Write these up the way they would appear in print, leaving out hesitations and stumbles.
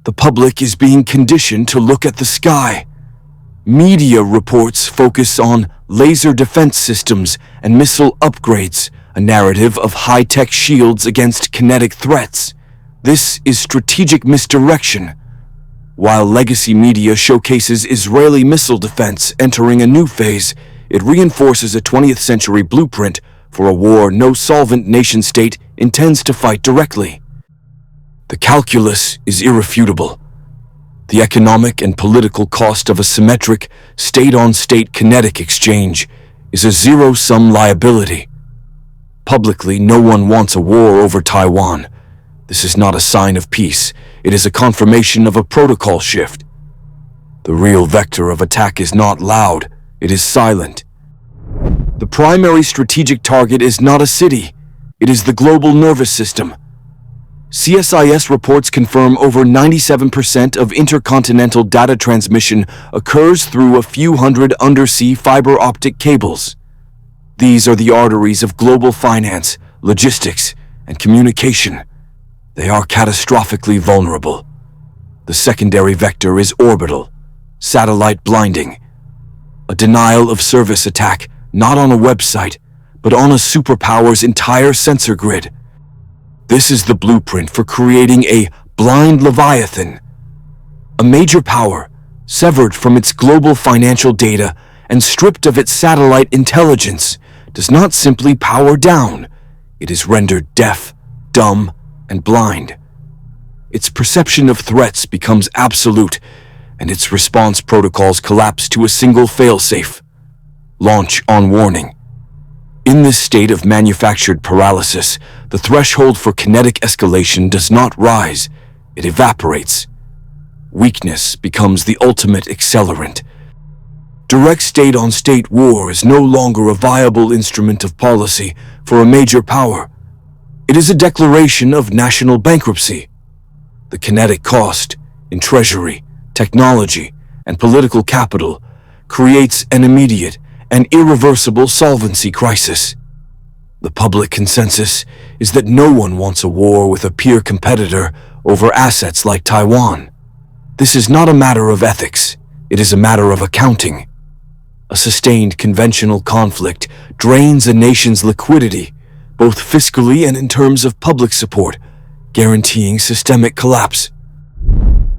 The public is being conditioned to look at the sky. Media reports focus on laser defense systems and missile upgrades, a narrative of high-tech shields against kinetic threats. This is strategic misdirection. While legacy media showcases Israeli missile defense entering a new phase, it reinforces a 20th century blueprint for a war no solvent nation-state intends to fight directly. The calculus is irrefutable. The economic and political cost of a symmetric, state-on-state kinetic exchange is a zero-sum liability. Publicly, no one wants a war over Taiwan. This is not a sign of peace. It is a confirmation of a protocol shift. The real vector of attack is not loud. It is silent. The primary strategic target is not a city. It is the global nervous system. CSIS reports confirm over 97% of intercontinental data transmission occurs through a few hundred undersea fiber optic cables. These are the arteries of global finance, logistics, and communication. They are catastrophically vulnerable. The secondary vector is orbital, satellite blinding. A denial of service attack, not on a website, but on a superpower's entire sensor grid. This is the blueprint for creating a blind Leviathan. A major power, severed from its global financial data and stripped of its satellite intelligence, does not simply power down. It is rendered deaf, dumb, and blind. Its perception of threats becomes absolute, and its response protocols collapse to a single failsafe: launch on warning. In this state of manufactured paralysis, the threshold for kinetic escalation does not rise, it evaporates. Weakness becomes the ultimate accelerant. Direct state-on-state war is no longer a viable instrument of policy for a major power. It is a declaration of national bankruptcy. The kinetic cost in treasury, technology, and political capital creates an immediate and irreversible solvency crisis. The public consensus is that no one wants a war with a peer competitor over assets like Taiwan. This is not a matter of ethics, it is a matter of accounting. A sustained conventional conflict drains a nation's liquidity, both fiscally and in terms of public support, guaranteeing systemic collapse.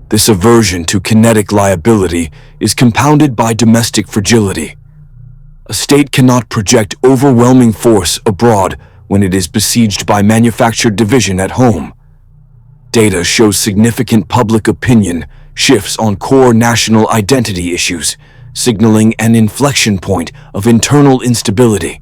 This aversion to kinetic liability is compounded by domestic fragility. A state cannot project overwhelming force abroad when it is besieged by manufactured division at home. Data shows significant public opinion shifts on core national identity issues, signaling an inflection point of internal instability.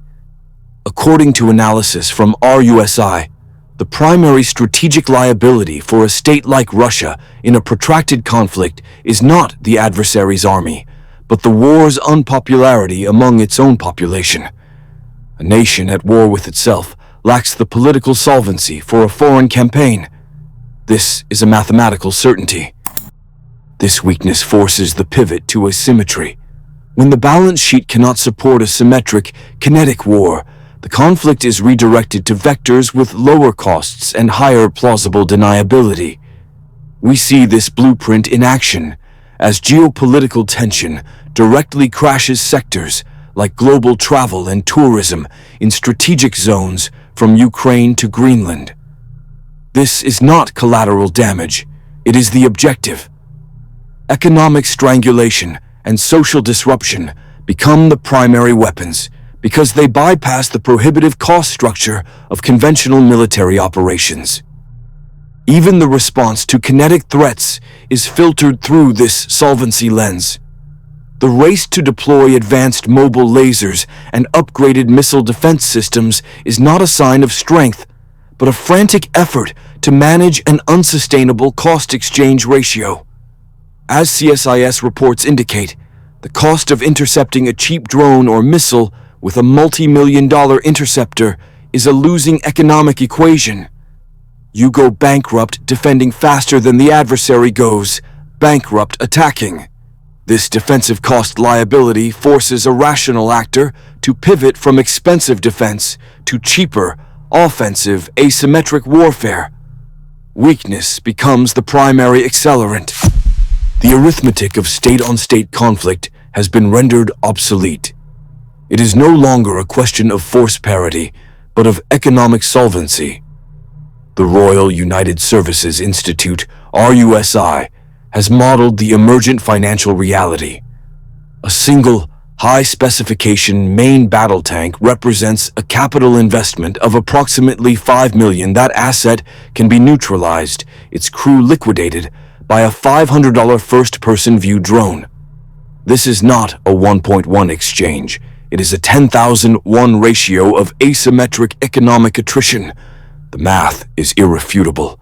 According to analysis from RUSI, the primary strategic liability for a state like Russia in a protracted conflict is not the adversary's army, but the war's unpopularity among its own population. A nation at war with itself lacks the political solvency for a foreign campaign. This is a mathematical certainty. This weakness forces the pivot to asymmetry. When the balance sheet cannot support a symmetric, kinetic war, the conflict is redirected to vectors with lower costs and higher plausible deniability. We see this blueprint in action as geopolitical tension directly crashes sectors like global travel and tourism in strategic zones from Ukraine to Greenland. This is not collateral damage, it is the objective. Economic strangulation and social disruption become the primary weapons because they bypass the prohibitive cost structure of conventional military operations. Even the response to kinetic threats is filtered through this solvency lens. The race to deploy advanced mobile lasers and upgraded missile defense systems is not a sign of strength, but a frantic effort to manage an unsustainable cost-exchange ratio. As CSIS reports indicate, the cost of intercepting a cheap drone or missile with a multi-million-dollar interceptor is a losing economic equation. You go bankrupt defending faster than the adversary goes bankrupt attacking. This defensive cost liability forces a rational actor to pivot from expensive defense to cheaper, offensive, asymmetric warfare. weakness becomes the primary accelerant. The arithmetic of state-on-state conflict has been rendered obsolete. It is no longer a question of force parity, but of economic solvency. The Royal United Services Institute, RUSI, has modeled the emergent financial reality. A single, high-specification main battle tank represents a capital investment of approximately $5 million. That asset can be neutralized, its crew liquidated, by a $500 first-person view drone. This is not a 1.1 exchange. It is a 10,000-1 ratio of asymmetric economic attrition. The math is irrefutable.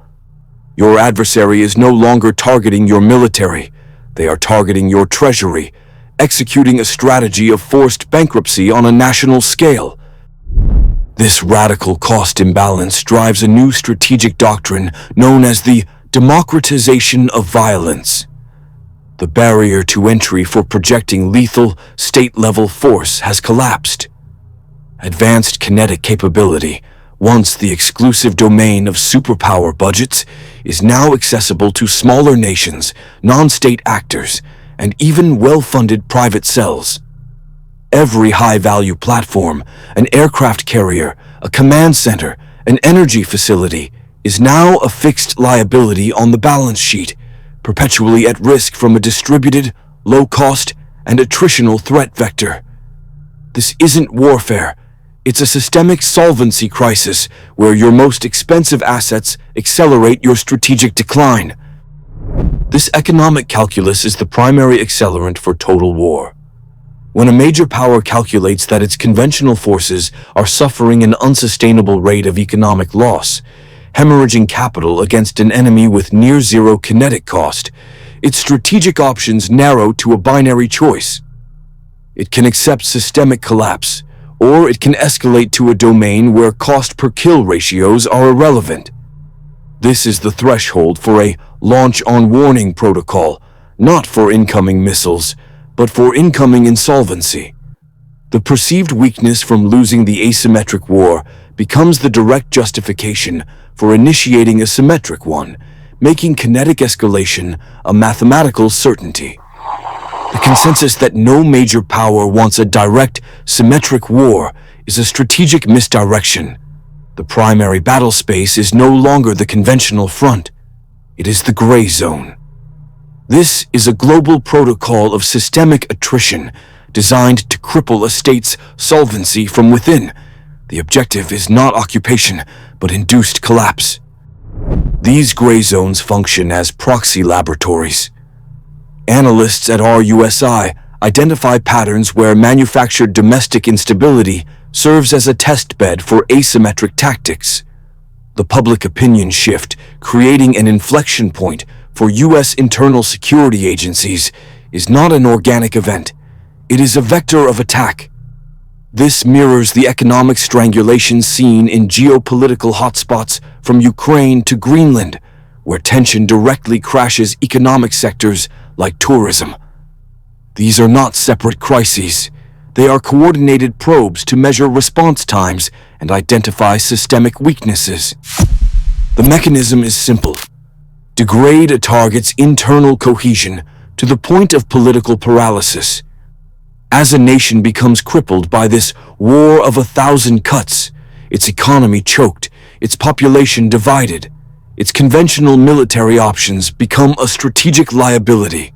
Your adversary is no longer targeting your military. They are targeting your treasury, executing a strategy of forced bankruptcy on a national scale. This radical cost imbalance drives a new strategic doctrine known as the democratization of violence. The barrier to entry for projecting lethal, state-level force has collapsed. Advanced kinetic capability, once the exclusive domain of superpower budgets, is now accessible to smaller nations, non-state actors, and even well-funded private cells. Every high-value platform, an aircraft carrier, a command center, an energy facility, is now a fixed liability on the balance sheet, perpetually at risk from a distributed, low-cost, and attritional threat vector. This isn't warfare. It's a systemic solvency crisis where your most expensive assets accelerate your strategic decline. This economic calculus is the primary accelerant for total war. When a major power calculates that its conventional forces are suffering an unsustainable rate of economic loss, hemorrhaging capital against an enemy with near-zero kinetic cost, its strategic options narrow to a binary choice. It can accept systemic collapse, or it can escalate to a domain where cost-per-kill ratios are irrelevant. This is the threshold for a launch-on-warning protocol, not for incoming missiles, but for incoming insolvency. The perceived weakness from losing the asymmetric war becomes the direct justification for initiating a symmetric one, making kinetic escalation a mathematical certainty. The consensus that no major power wants a direct, symmetric war is a strategic misdirection. The primary battle space is no longer the conventional front. It is the gray zone. This is a global protocol of systemic attrition designed to cripple a state's solvency from within. The objective is not occupation, but induced collapse. These gray zones function as proxy laboratories. Analysts at RUSI identify patterns where manufactured domestic instability serves as a testbed for asymmetric tactics. The public opinion shift, creating an inflection point for U.S. internal security agencies, is not an organic event. It is a vector of attack. This mirrors the economic strangulation seen in geopolitical hotspots from Ukraine to Greenland, where tension directly crashes economic sectors like tourism. These are not separate crises. They are coordinated probes to measure response times and identify systemic weaknesses. The mechanism is simple. Degrade a target's internal cohesion to the point of political paralysis. As a nation becomes crippled by this war of 1,000 cuts, its economy choked, its population divided, its conventional military options become a strategic liability.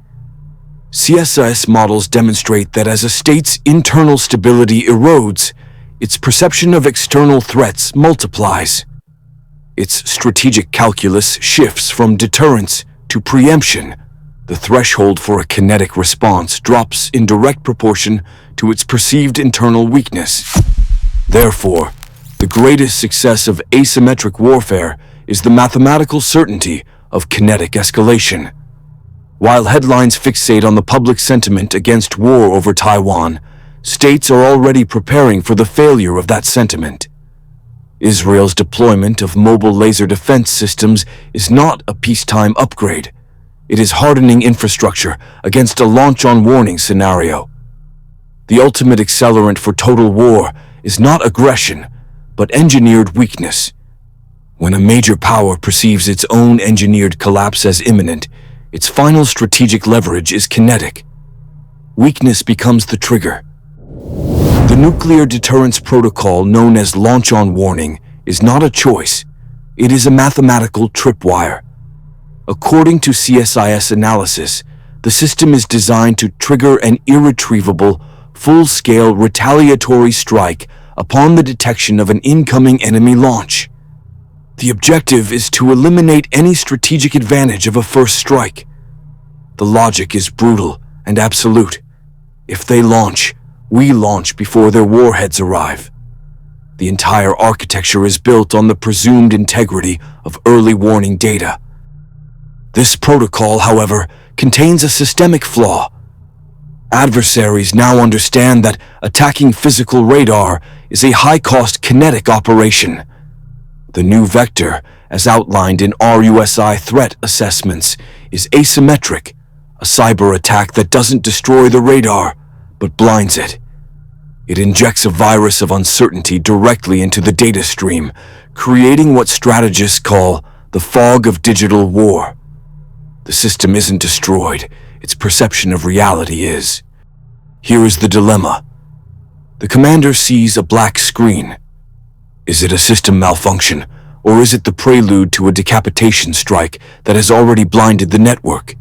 CSIS models demonstrate that as a state's internal stability erodes, its perception of external threats multiplies. Its strategic calculus shifts from deterrence to preemption. The threshold for a kinetic response drops in direct proportion to its perceived internal weakness. Therefore, the greatest success of asymmetric warfare is the mathematical certainty of kinetic escalation. While headlines fixate on the public sentiment against war over Taiwan, states are already preparing for the failure of that sentiment. Israel's deployment of mobile laser defense systems is not a peacetime upgrade. It is hardening infrastructure against a launch-on-warning scenario. The ultimate accelerant for total war is not aggression, but engineered weakness. When a major power perceives its own engineered collapse as imminent, its final strategic leverage is kinetic. Weakness becomes the trigger. The nuclear deterrence protocol known as launch on warning is not a choice. It is a mathematical tripwire. According to CSIS analysis, the system is designed to trigger an irretrievable, full-scale retaliatory strike upon the detection of an incoming enemy launch. The objective is to eliminate any strategic advantage of a first strike. The logic is brutal and absolute. If they launch, we launch before their warheads arrive. The entire architecture is built on the presumed integrity of early warning data. This protocol, however, contains a systemic flaw. Adversaries now understand that attacking physical radar is a high-cost kinetic operation. The new vector, as outlined in RUSI threat assessments, is asymmetric, a cyber attack that doesn't destroy the radar, but blinds it. It injects a virus of uncertainty directly into the data stream, creating what strategists call the fog of digital war. The system isn't destroyed, its perception of reality is. Here is the dilemma. The commander sees a black screen. Is it a system malfunction, or is it the prelude to a decapitation strike that has already blinded the network?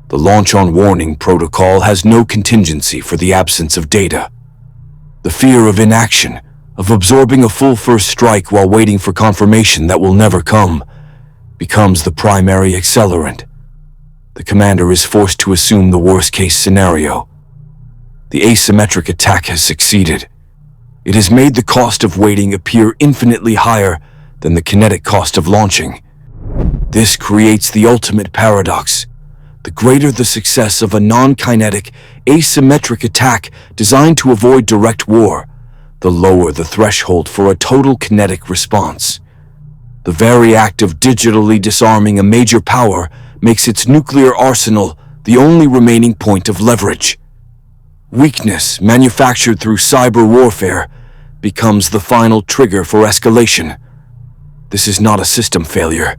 The launch on warning protocol has no contingency for the absence of data. The fear of inaction, of absorbing a full first strike while waiting for confirmation that will never come, becomes the primary accelerant. The commander is forced to assume the worst-case scenario. The asymmetric attack has succeeded. It has made the cost of waiting appear infinitely higher than the kinetic cost of launching. This creates the ultimate paradox. The greater the success of a non-kinetic, asymmetric attack designed to avoid direct war, the lower the threshold for a total kinetic response. The very act of digitally disarming a major power makes its nuclear arsenal the only remaining point of leverage. Weakness, manufactured through cyber warfare, becomes the final trigger for escalation. This is not a system failure.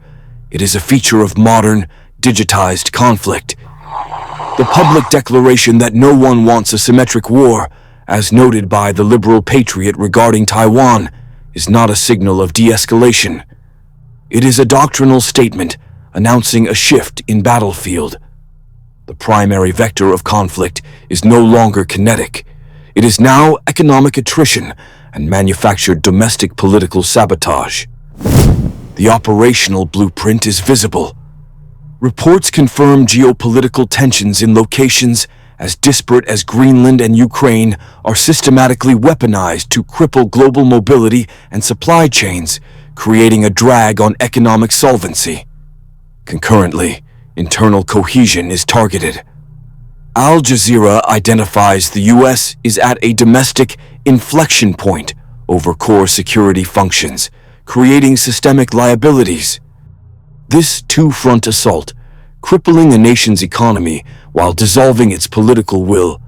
It is a feature of modern, digitized conflict. The public declaration that no one wants a symmetric war, as noted by the liberal patriot regarding Taiwan, is not a signal of de-escalation. It is a doctrinal statement announcing a shift in battlefield. The primary vector of conflict is no longer kinetic. It is now economic attrition and manufactured domestic political sabotage. The operational blueprint is visible. Reports confirm geopolitical tensions in locations as disparate as Greenland and Ukraine are systematically weaponized to cripple global mobility and supply chains, creating a drag on economic solvency. Concurrently, internal cohesion is targeted. Al Jazeera identifies the U.S. is at a domestic inflection point over core security functions, creating systemic liabilities. This two-front assault, crippling a nation's economy while dissolving its political will,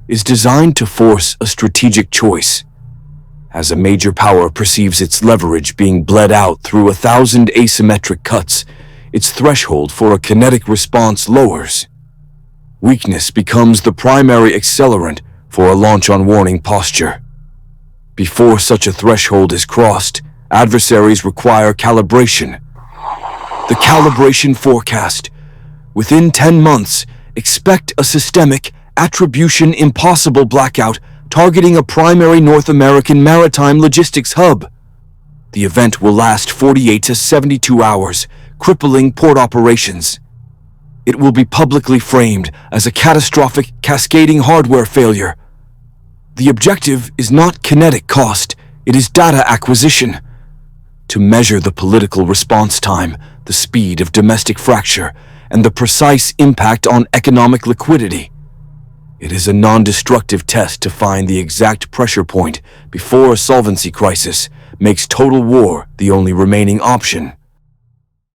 is designed to force a strategic choice. As a major power perceives its leverage being bled out through 1,000 asymmetric cuts, its threshold for a kinetic response lowers. Weakness becomes the primary accelerant for a launch-on-warning posture. Before such a threshold is crossed, adversaries require calibration. The calibration forecast. Within 10 months, expect a systemic, attribution impossible blackout targeting a primary North American maritime logistics hub. The event will last 48 to 72 hours, crippling port operations. It will be publicly framed as a catastrophic, cascading hardware failure. The objective is not kinetic cost, it is data acquisition. To measure the political response time, the speed of domestic fracture, and the precise impact on economic liquidity. It is a non-destructive test to find the exact pressure point before a solvency crisis makes total war the only remaining option.